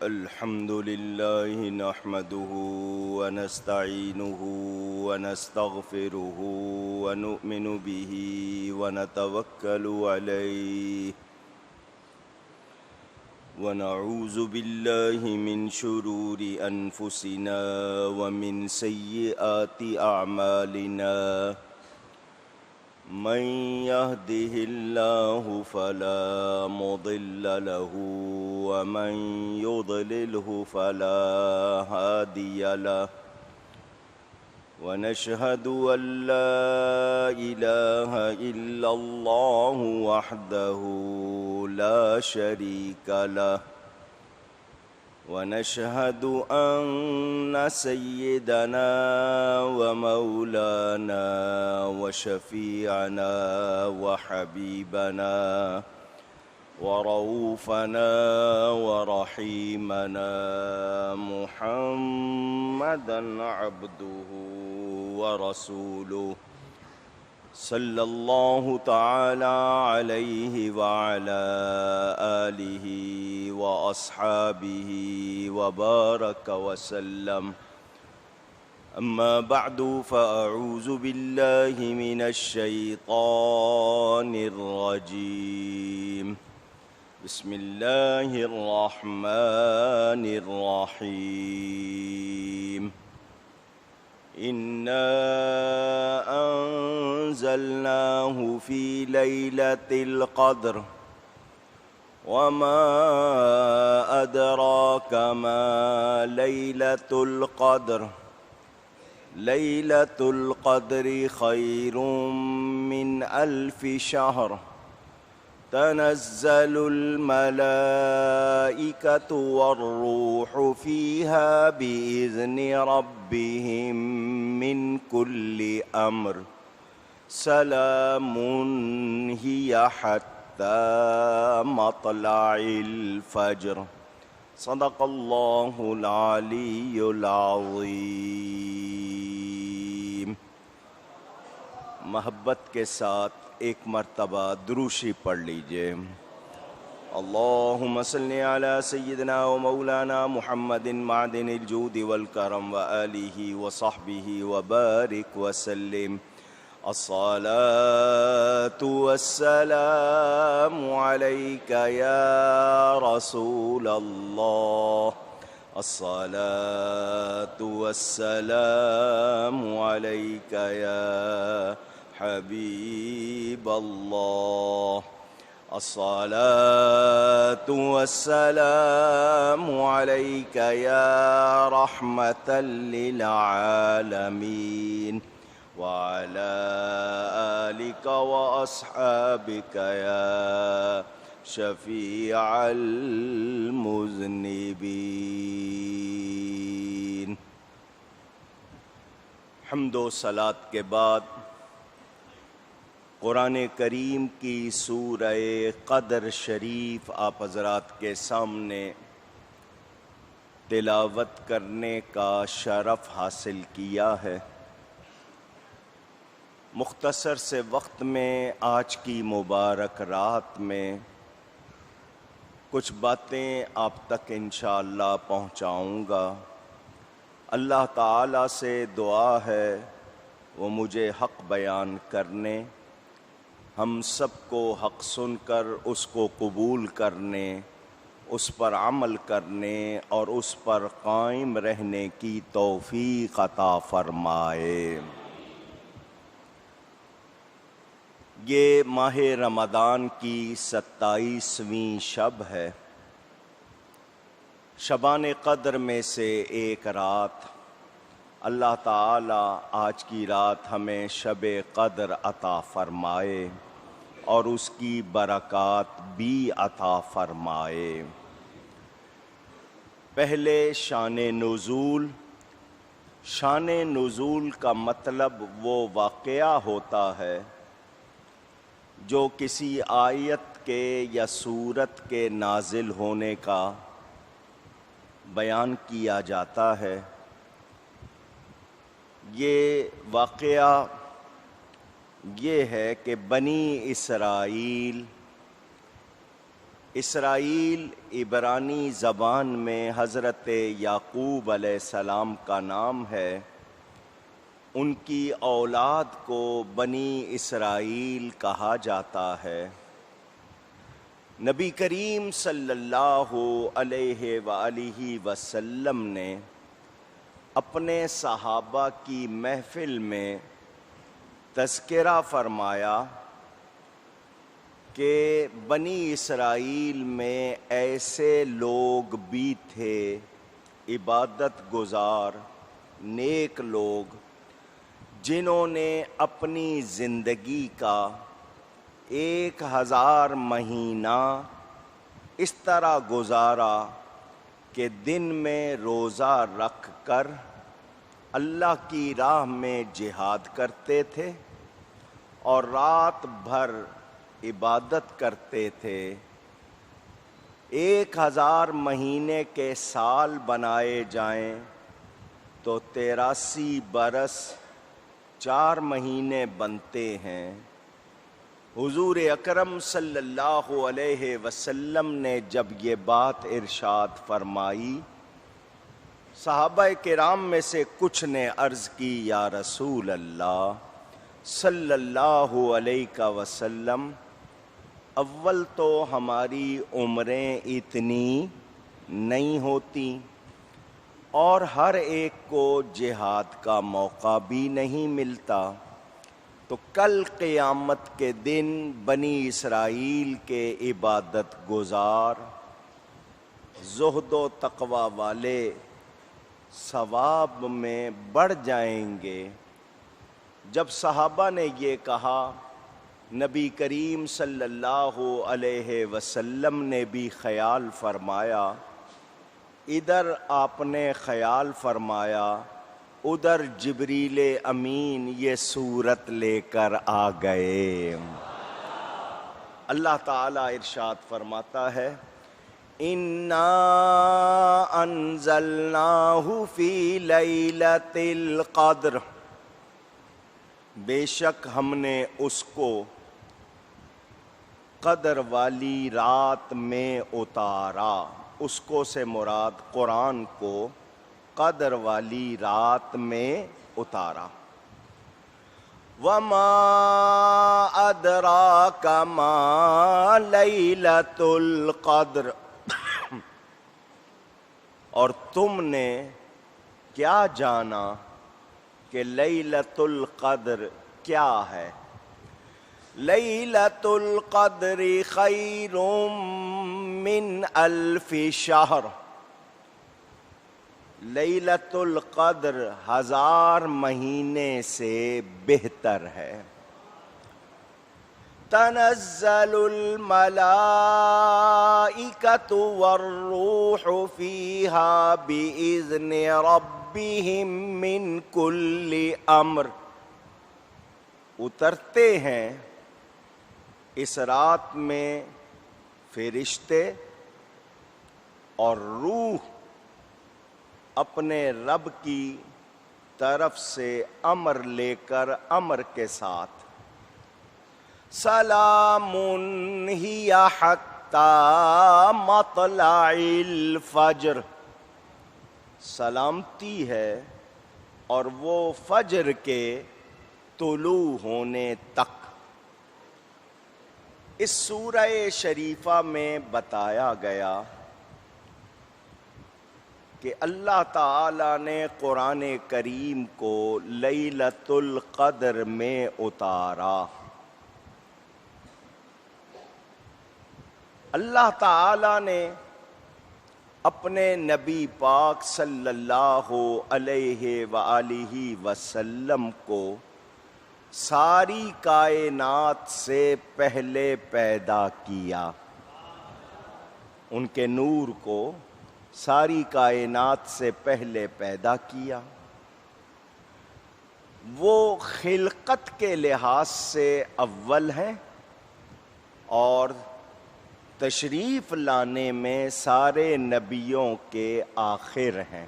الحمد لله نحمده ونستعينه ونستغفره ونؤمن به ونتوكل عليه ونعوذ بالله من شرور أنفسنا ومن سيئات أعمالنا من يهده الله فلا مضل له ومن يضلله فلا هادي له ونشهد أن لا إله إلا الله وحده لا شريك له ونشهد أن سيدنا ومولانا وشفيعنا وحبيبنا ورؤوفنا ورحيمنا محمدًا عبده ورسوله صلى الله تعالى عليه وعلى آله وأصحابه وبارك وسلم. أما بعد فأعوذ بالله من الشيطان الرجيم. بسم الله الرحمن الرحيم. إنا أنزلناه في ليلة القدر وما أدراك ما ليلة القدر. ليلة القدر خير من 1000 شهر. تنزل الملائكة والروح فيها بإذن ربهم من كل أمر. سلام هي حتى مطلع الفجر. صدق الله العلي العظيم. محبت کے ساتھ ایک مرتبہ دروشی پڑھ لیجئے. اللہم صلی علی سیدنا و مولانا محمد معدن الجود والکرم وآلہ وصحبہ وبارک وسلم. الصلاة والسلام علیک یا رسول اللہ. الصلاة والسلام علیک یا حبیب اللہ. الصلاة والسلام علیک یا رحمة للعالمین وعلى آلك وأصحابك يا شفيع المذنبين. حمد و صلاۃ کے بعد قرآن کریم کی سورہ قدر شریف آپ حضرات کے سامنے تلاوت کرنے کا شرف حاصل کیا ہے. مختصر سے وقت میں آج کی مبارک رات میں کچھ باتیں آپ تک انشاءاللہ پہنچاؤں گا. اللہ تعالیٰ سے دعا ہے وہ مجھے حق بیان کرنے، ہم سب کو حق سن کر اس کو قبول کرنے، اس پر عمل کرنے اور اس پر قائم رہنے کی توفیق عطا فرمائے. یہ ماہ رمضان کی 27ویں شب ہے. شبان قدر میں سے ایک رات. اللہ تعالی آج کی رات ہمیں شب قدر عطا فرمائے اور اس کی برکات بھی عطا فرمائے. پہلے شان نزول. شان نزول کا مطلب وہ واقعہ ہوتا ہے جو کسی آیت کے یا سورت کے نازل ہونے کا بیان کیا جاتا ہے. یہ واقعہ یہ ہے کہ بنی اسرائیل اسرائیل عبرانی زبان میں حضرت یعقوب علیہ السلام کا نام ہے۔ ان کی اولاد کو بنی اسرائیل کہا جاتا ہے۔ نبی کریم صلی اللہ علیہ وآلہ وسلم نے اپنے صحابہ کی محفل میں تذکرہ فرمایا کہ بنی اسرائیل میں ایسے لوگ بھی تھے، عبادت گزار نیک لوگ، جنہوں نے اپنی زندگی کا 1000 مہینہ اس طرح گزارا کہ دن میں روزہ رکھ کر اللہ کی راہ میں جہاد کرتے تھے اور رات بھر عبادت کرتے تھے۔ 1000 مہینے کے سال بنائے جائیں تو 83 برس 4 مہینے بنتے ہیں۔ حضور اکرم صلی اللہ علیہ وسلم نے جب یہ بات ارشاد فرمائی، صحابہ کرام میں سے کچھ نے عرض کی، یا رسول اللہ صلی اللہ علیہ وسلم، اول تو ہماری عمریں اتنی نہیں ہوتی اور ہر ایک کو جہاد کا موقع بھی نہیں ملتا، تو کل قیامت کے دن بنی اسرائیل کے عبادت گزار، زہد و تقوی والے ثواب میں بڑھ جائیں گے۔ جب صحابہ نے یہ کہا، نبی کریم صلی اللہ علیہ وسلم نے بھی خیال فرمایا، ادھر آپ نے خیال فرمایا، ادھر جبریل امین یہ صورت لے کر آ گئے۔ اللہ تعالیٰ ارشاد فرماتا ہے، اِنَّا أَنزَلْنَاهُ فِي لَيْلَةِ الْقَدْرِ، بے شک ہم نے اس کو قدر والی رات میں اتارا۔ اس کو سے مراد قرآن کو قدر والی رات میں اتارا۔ وَمَا أَدْرَاكَ مَا لَيْلَةُ الْقَدْرِ، اور تم نے کیا جانا کہ لیلۃ القدر کیا ہے؟ لیلۃ القدر خیر من 1000 شہر، لیلۃ القدر 1000 مہینے سے بہتر ہے۔ تنزل الملائکۃ والروح فیہا بإذن ربہم من کل امر، اترتے ہیں اس رات میں فرشتے اور روح اپنے رب کی طرف سے امر لے کر، امر کے ساتھ، سلام ہی حتی مطلع الفجر، سلامتی ہے اور وہ فجر کے طلوع ہونے تک۔ اس سورہ شریفہ میں بتایا گیا کہ اللہ تعالی نے قرآن کریم کو لیلۃ القدر میں اتارا۔ اللہ تعالی نے اپنے نبی پاک صلی اللہ علیہ وآلہ وسلم کو ساری کائنات سے پہلے پیدا کیا، ان کے نور کو ساری کائنات سے پہلے پیدا کیا۔ وہ خلقت کے لحاظ سے اول ہیں اور تشریف لانے میں سارے نبیوں کے آخر ہیں۔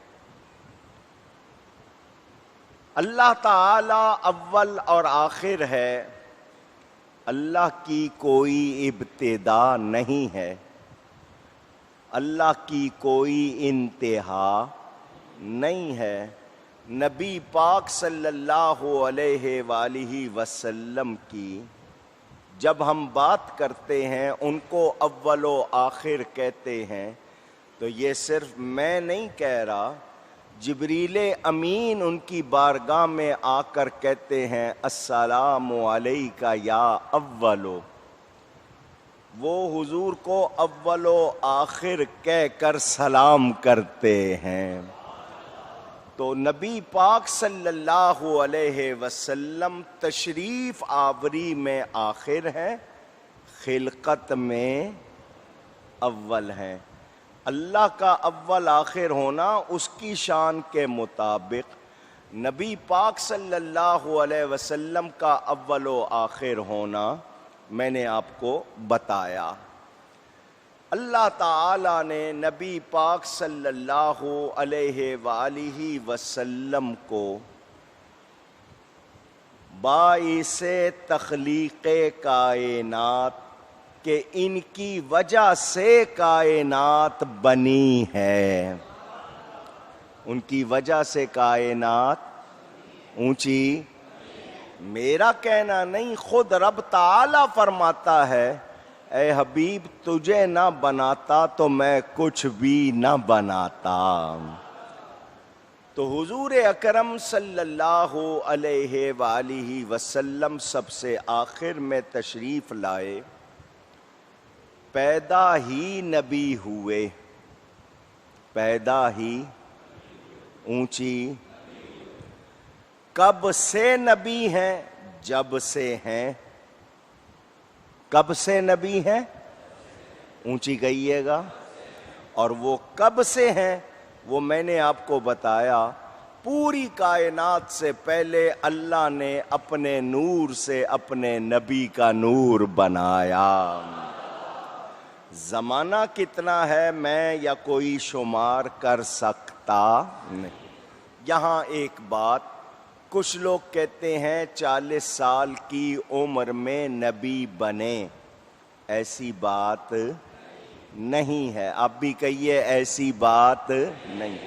اللہ تعالی اول اور آخر ہے، اللہ کی کوئی ابتدا نہیں ہے اللہ کی کوئی انتہا نہیں ہے۔ نبی پاک صلی اللہ علیہ وآلہ وسلم کی جب ہم بات کرتے ہیں، ان کو اول و آخر کہتے ہیں، تو یہ صرف میں نہیں کہہ رہا، جبریل امین ان کی بارگاہ میں آ کر کہتے ہیں السلام علیکہ یا اولو، وہ حضور کو اول و آخر کہہ کر سلام کرتے ہیں۔ تو نبی پاک صلی اللہ علیہ وسلم تشریف آوری میں آخر ہیں، خلقت میں اول ہیں۔ اللہ کا اول آخر ہونا اس کی شان کے مطابق، نبی پاک صلی اللہ علیہ وسلم کا اول و آخر ہونا میں نے آپ کو بتایا۔ اللہ تعالیٰ نے نبی پاک صلی اللہ علیہ وآلہ وسلم کو باعث تخلیق کائنات کہ ان کی وجہ سے کائنات بنی ہے، ان کی وجہ سے کائنات اونچی، میرا کہنا نہیں، خود رب تعالیٰ فرماتا ہے اے حبیب تجھے نہ بناتا تو میں کچھ بھی نہ بناتا۔ تو حضور اکرم صلی اللہ علیہ وآلہ وسلم سب سے آخر میں تشریف لائے، پیدا ہی نبی ہوئے، پیدا ہی اونچی، کب سے نبی ہیں؟ جب سے ہیں۔ کب سے نبی ہیں؟ اونچی کہیے گا۔ اور وہ کب سے ہیں؟ وہ میں نے آپ کو بتایا، پوری کائنات سے پہلے اللہ نے اپنے نور سے اپنے نبی کا نور بنایا۔ زمانہ کتنا ہے میں یا کوئی شمار کر سکتا نہیں۔ یہاں ایک بات، کچھ لوگ کہتے ہیں 40 سال کی عمر میں نبی بنے، ایسی بات نہیں ہے۔ آپ بھی کہیے ایسی بات نہیں۔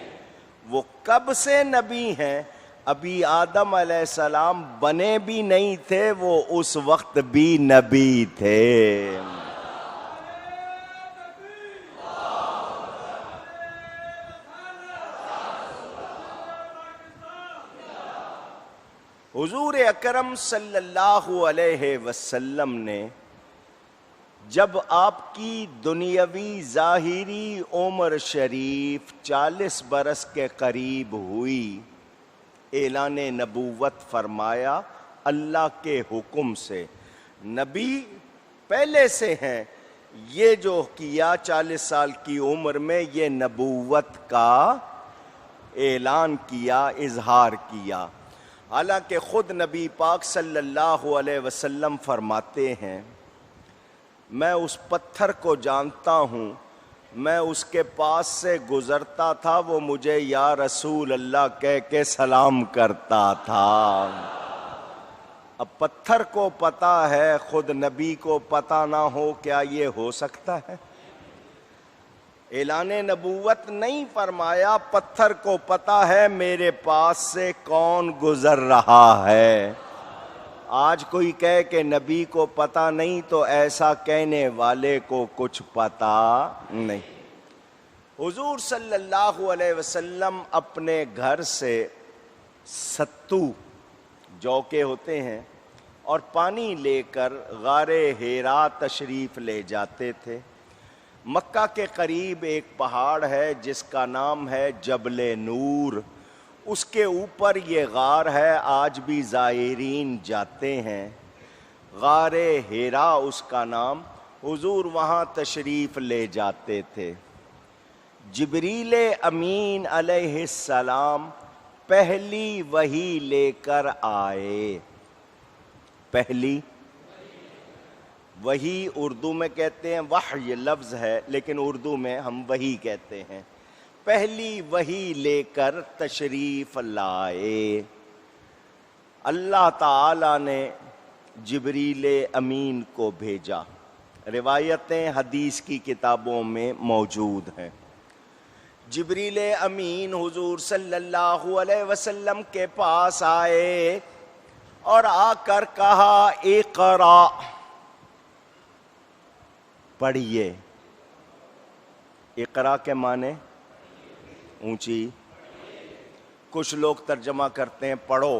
وہ کب سے نبی ہیں؟ ابھی آدم علیہ السلام بنے بھی نہیں تھے، وہ اس وقت بھی نبی تھے۔ حضور اکرم صلی اللہ علیہ وسلم نے جب آپ کی دنیاوی ظاہری عمر شریف 40 برس کے قریب ہوئی، اعلان نبوت فرمایا اللہ کے حکم سے۔ نبی پہلے سے ہیں، یہ جو کیا 40 سال کی عمر میں یہ نبوت کا اعلان کیا، اظہار کیا۔ حالانکہ خود نبی پاک صلی اللہ علیہ وسلم فرماتے ہیں میں اس پتھر کو جانتا ہوں، میں اس کے پاس سے گزرتا تھا، وہ مجھے یا رسول اللہ کہہ کے سلام کرتا تھا۔ اب پتھر کو پتہ ہے، خود نبی کو پتہ نہ ہو، کیا یہ ہو سکتا ہے؟ اعلان نبوت نہیں فرمایا، پتھر کو پتہ ہے میرے پاس سے کون گزر رہا ہے۔ آج کوئی کہے کہ نبی کو پتہ نہیں تو ایسا کہنے والے کو کچھ پتہ نہیں۔ حضور صلی اللہ علیہ وسلم اپنے گھر سے ستو جو کے ہوتے ہیں اور پانی لے کر غار حرا تشریف لے جاتے تھے۔ مکہ کے قریب ایک پہاڑ ہے جس کا نام ہے جبل نور، اس کے اوپر یہ غار ہے، آج بھی زائرین جاتے ہیں، غار حرا اس کا نام۔ حضور وہاں تشریف لے جاتے تھے۔ جبریل امین علیہ السلام پہلی وحی لے کر آئے۔ پہلی وحی اردو میں کہتے ہیں، وحی لفظ ہے لیکن اردو میں ہم وحی کہتے ہیں۔ پہلی وحی لے کر تشریف لائے۔ اللہ تعالی نے جبریل امین کو بھیجا، روایتیں حدیث کی کتابوں میں موجود ہیں۔ جبریل امین حضور صلی اللہ علیہ وسلم کے پاس آئے اور آ کر کہا اقرا، پڑھیے۔ اقرا کے معنی اونچی، کچھ لوگ ترجمہ کرتے ہیں پڑھو،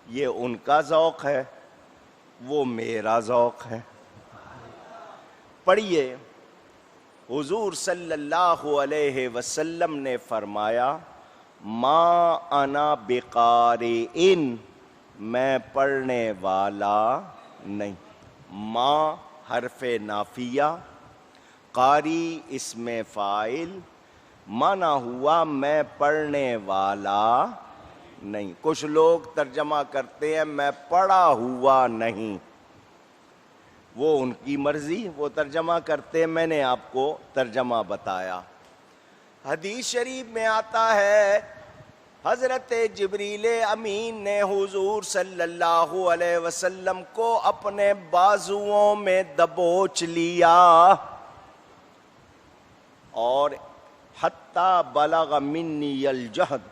یہ ان کا ذوق ہے، وہ میرا ذوق ہے۔ پڑھیے۔ حضور صلی اللہ علیہ وسلم نے فرمایا ما انا بقارئ، میں پڑھنے والا نہیں۔ ما حرف نافیہ، قاری اسم فاعل، مانا ہوا میں پڑھنے والا نہیں۔ کچھ لوگ ترجمہ کرتے ہیں میں پڑھا ہوا نہیں، وہ ان کی مرضی، وہ ترجمہ کرتے ہیں، میں نے آپ کو ترجمہ بتایا۔ حدیث شریف میں آتا ہے حضرت جبریل امین نے حضور صلی اللہ علیہ وسلم کو اپنے بازوؤں میں دبوچ لیا اور حتیٰ بلغ منی الجہد،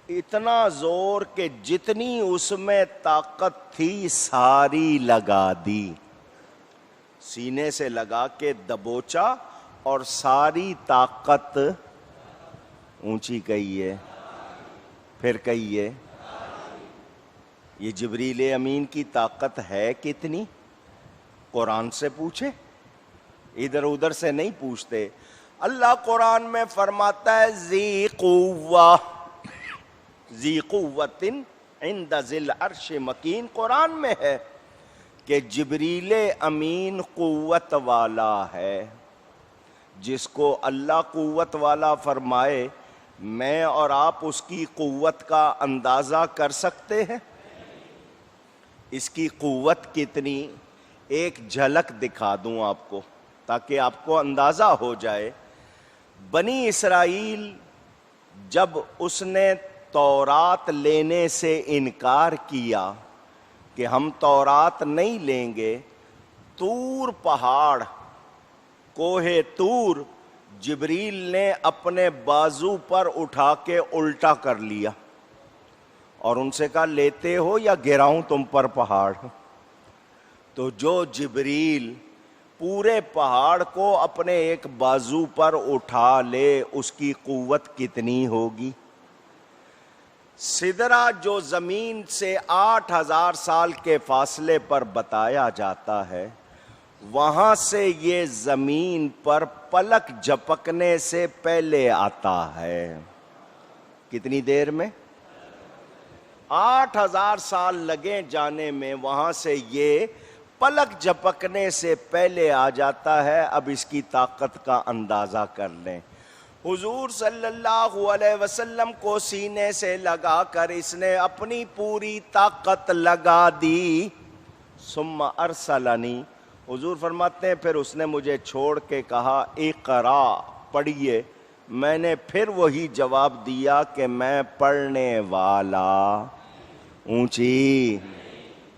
اتنا زور کہ جتنی اس میں طاقت تھی ساری لگا دی، سینے سے لگا کے دبوچا اور ساری طاقت، اونچی کہیے پھر کہیے۔ یہ جبریل امین کی طاقت ہے کتنی؟ قرآن سے پوچھے، ادھر ادھر سے نہیں پوچھتے۔ اللہ قرآن میں فرماتا ہے ذی قوہ، ذی قوت عند ذی العرش مکین، قرآن میں ہے کہ جبریل امین قوت والا ہے۔ جس کو اللہ قوت والا فرمائے، میں اور آپ اس کی قوت کا اندازہ کر سکتے ہیں؟ اس کی قوت کتنی، ایک جھلک دکھا دوں آپ کو تاکہ آپ کو اندازہ ہو جائے۔ بنی اسرائیل جب اس نے تورات لینے سے انکار کیا کہ ہم تورات نہیں لیں گے، طور پہاڑ، کوہ طور، جبریل نے اپنے بازو پر اٹھا کے الٹا کر لیا اور ان سے کہا لیتے ہو یا گراؤں تم پر پہاڑ؟ تو جو جبریل پورے پہاڑ کو اپنے ایک بازو پر اٹھا لے، اس کی قوت کتنی ہوگی؟ سدرہ جو زمین سے 8000 سال کے فاصلے پر بتایا جاتا ہے، وہاں سے یہ زمین پر پلک جھپکنے سے پہلے آتا ہے۔ کتنی دیر میں؟ 8000 سال لگے جانے میں، وہاں سے یہ پلک جھپکنے سے پہلے آ جاتا ہے۔ اب اس کی طاقت کا اندازہ کر لیں۔ حضور صلی اللہ علیہ وسلم کو سینے سے لگا کر اس نے اپنی پوری طاقت لگا دی۔ ثم ارسلنی، حضور فرماتے ہیں پھر اس نے مجھے چھوڑ کے کہا اقرا، پڑھیے۔ میں نے پھر وہی جواب دیا کہ میں پڑھنے والا، اونچی۔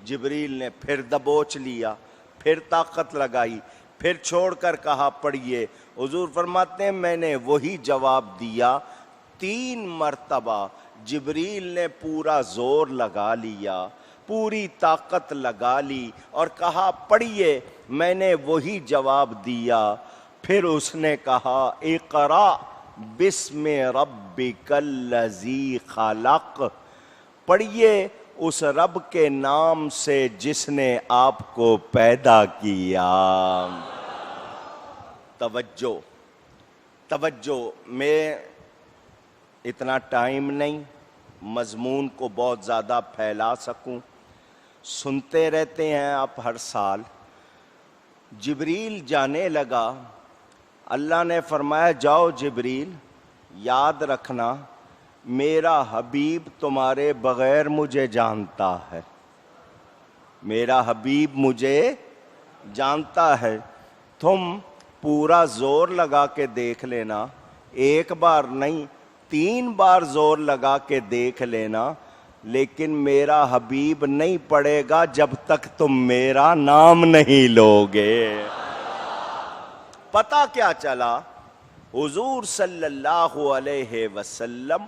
جبریل نے پھر دبوچ لیا، پھر طاقت لگائی، پھر چھوڑ کر کہا پڑھیے۔ حضور فرماتے ہیں میں نے وہی جواب دیا 3 مرتبہ۔ جبریل نے پورا زور لگا لیا، پوری طاقت لگا لی اور کہا پڑھیے۔ میں نے وہی جواب دیا، پھر اس نے کہا اقرا بسم ربک الذی خلق، پڑھیے اس رب کے نام سے جس نے آپ کو پیدا کیا۔ توجہ، میں اتنا ٹائم نہیں مضمون کو بہت زیادہ پھیلا سکوں، سنتے رہتے ہیں آپ ہر سال۔ جبریل جانے لگا، اللہ نے فرمایا جاؤ جبریل، یاد رکھنا میرا حبیب تمہارے بغیر مجھے جانتا ہے، میرا حبیب مجھے جانتا ہے۔ تم پورا زور لگا کے دیکھ لینا، ایک بار نہیں 3 بار زور لگا کے دیکھ لینا، لیکن میرا حبیب نہیں پڑھے گا جب تک تم میرا نام نہیں لوگے۔ پتہ کیا چلا؟ حضور صلی اللہ علیہ وسلم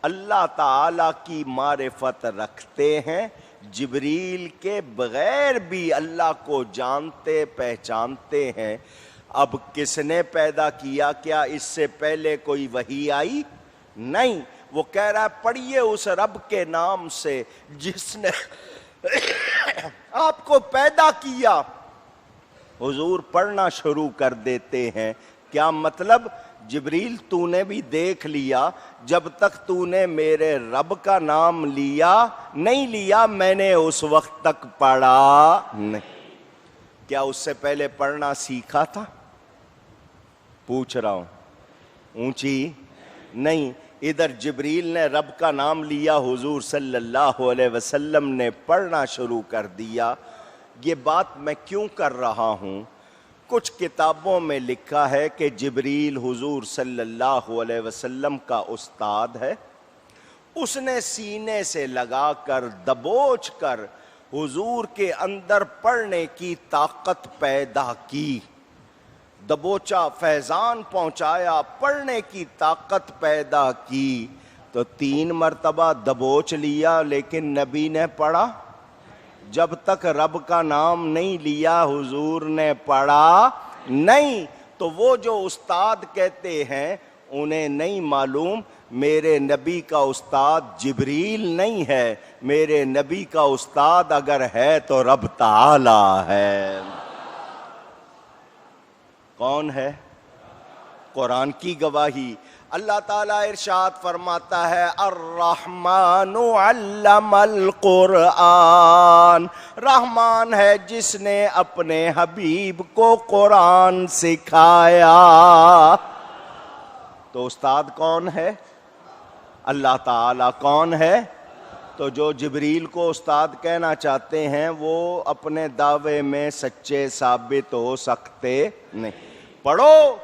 اللہ تعالی کی معرفت رکھتے ہیں، جبریل کے بغیر بھی اللہ کو جانتے پہچانتے ہیں۔ اب کس نے پیدا کیا؟ کیا اس سے پہلے کوئی وحی آئی؟ نہیں۔ وہ کہہ رہا ہے پڑھیے اس رب کے نام سے جس نے آپ کو پیدا کیا۔ حضور پڑھنا شروع کر دیتے ہیں۔ کیا مطلب؟ جبریل تو نے بھی دیکھ لیا، جب تک تو نے میرے رب کا نام لیا نہیں لیا میں نے اس وقت تک پڑھا نہیں۔ کیا اس سے پہلے پڑھنا سیکھا تھا؟ پوچھ رہا ہوں، اونچی نہیں۔ ادھر جبریل نے رب کا نام لیا، حضور صلی اللہ علیہ وسلم نے پڑھنا شروع کر دیا۔ یہ بات میں کیوں کر رہا ہوں؟ کچھ کتابوں میں لکھا ہے کہ جبریل حضور صلی اللہ علیہ وسلم کا استاد ہے، اس نے سینے سے لگا کر دبوچ کر حضور کے اندر پڑھنے کی طاقت پیدا کی، دبوچا، فیضان پہنچایا، پڑھنے کی طاقت پیدا کی۔ تو 3 مرتبہ دبوچ لیا لیکن نبی نے پڑھا؟ جب تک رب کا نام نہیں لیا حضور نے پڑھا نہیں۔ تو وہ جو استاد کہتے ہیں انہیں نہیں معلوم میرے نبی کا استاد جبریل نہیں ہے، میرے نبی کا استاد اگر ہے تو رب تعالی ہے۔ کون ہے؟ قرآن کی گواہی۔ اللہ تعالیٰ ارشاد فرماتا ہے الرحمن علم القرآن، رحمان ہے جس نے اپنے حبیب کو قرآن سکھایا۔ تو استاد کون ہے؟ اللہ تعالیٰ۔ کون ہے؟ تو جو جبریل کو استاد کہنا چاہتے ہیں وہ اپنے دعوے میں سچے ثابت ہو سکتے نہیں۔ پڑھو،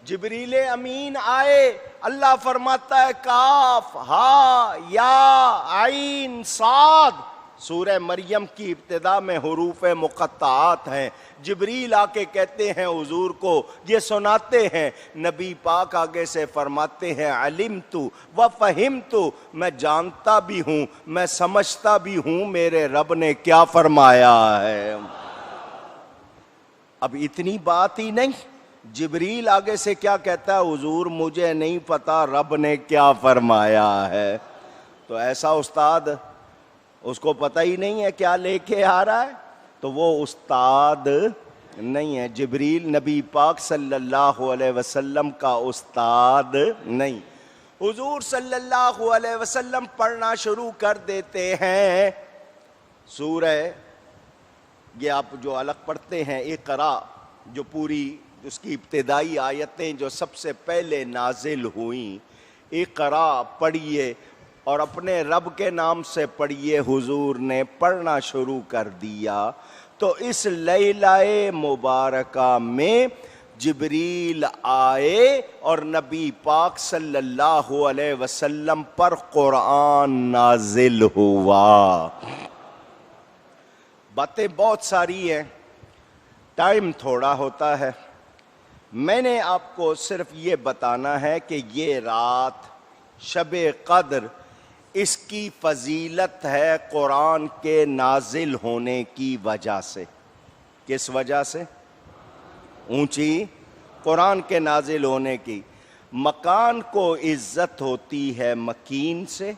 جبریل امین آئے، اللہ فرماتا ہے کاف ہا یا عین صاد، سورہ مریم کی ابتدا میں حروف مقطعات ہیں۔ جبریل آ کے کہتے ہیں حضور کو، یہ سناتے ہیں، نبی پاک آگے سے فرماتے ہیں علمت و فہمت، میں جانتا بھی ہوں میں سمجھتا بھی ہوں میرے رب نے کیا فرمایا ہے۔ اب اتنی بات ہی نہیں، جبریل آگے سے کیا کہتا ہے؟ حضور مجھے نہیں پتا رب نے کیا فرمایا ہے۔ تو ایسا استاد اس کو پتہ ہی نہیں ہے کیا لے کے آ رہا ہے، تو وہ استاد نہیں ہے۔ جبریل نبی پاک صلی اللہ علیہ وسلم کا استاد نہیں۔ حضور صلی اللہ علیہ وسلم پڑھنا شروع کر دیتے ہیں سورہ، یہ آپ جو الگ پڑھتے ہیں اقرا، جو پوری اس کی ابتدائی آیتیں جو سب سے پہلے نازل ہوئیں، اقرا پڑھیے اور اپنے رب کے نام سے پڑھیے۔ حضور نے پڑھنا شروع کر دیا تو اس لیلہ مبارکہ میں جبریل آئے اور نبی پاک صلی اللہ علیہ وسلم پر قرآن نازل ہوا۔ باتیں بہت ساری ہیں، ٹائم تھوڑا ہوتا ہے۔ میں نے آپ کو صرف یہ بتانا ہے کہ یہ رات شب قدر، اس کی فضیلت ہے قرآن کے نازل ہونے کی وجہ سے۔ کس وجہ سے؟ اونچی، قرآن کے نازل ہونے کی۔ مکان کو عزت ہوتی ہے مکین سے،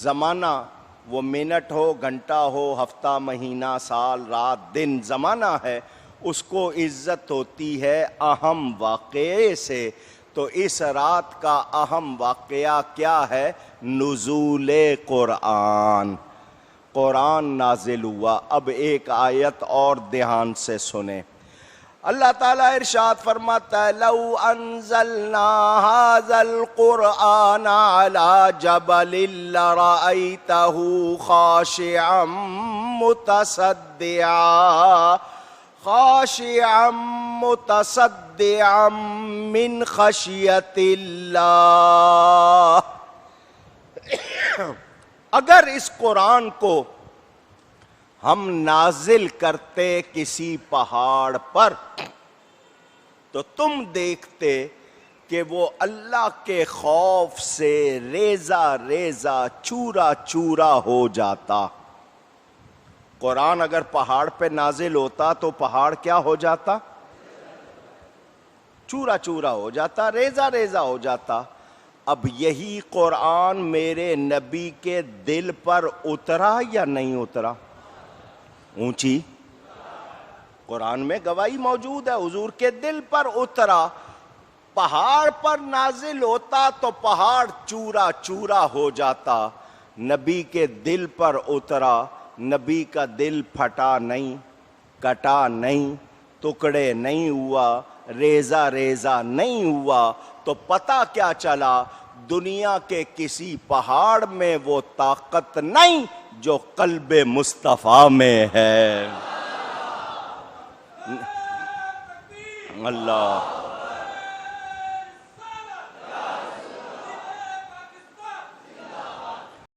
زمانہ وہ منٹ ہو، گھنٹہ ہو، ہفتہ، مہینہ، سال، رات، دن، زمانہ ہے، اس کو عزت ہوتی ہے اہم واقعے سے۔ تو اس رات کا اہم واقعہ کیا ہے؟ نزول قرآن، قرآن نازل ہوا۔ اب ایک آیت اور دھیان سے سنیں۔ اللہ تعالیٰ ارشاد فرماتا ہے لو انزلنا هذا القرآن على جبل لرأيته خاشعا متصدعا من خشیت اللہ۔ اگر اس قرآن کو ہم نازل کرتے کسی پہاڑ پر تو تم دیکھتے کہ وہ اللہ کے خوف سے ریزہ ریزہ چورا چورا ہو جاتا۔ قرآن اگر پہاڑ پہ نازل ہوتا تو پہاڑ کیا ہو جاتا؟ چورا چورا ہو جاتا، ریزہ ریزہ ہو جاتا۔ اب یہی قرآن میرے نبی کے دل پر اترا یا نہیں اترا؟ اونچی قرآن میں گواہی موجود ہے، حضور کے دل پر اترا۔ پہاڑ پر نازل ہوتا تو پہاڑ چورا چورا ہو جاتا، نبی کے دل پر اترا، نبی کا دل پھٹا نہیں، کٹا نہیں، ٹکڑے نہیں ہوا، ریزہ ریزہ نہیں ہوا۔ تو پتہ کیا چلا؟ دنیا کے کسی پہاڑ میں وہ طاقت نہیں جو قلب مصطفیٰ میں ہے۔ اللہ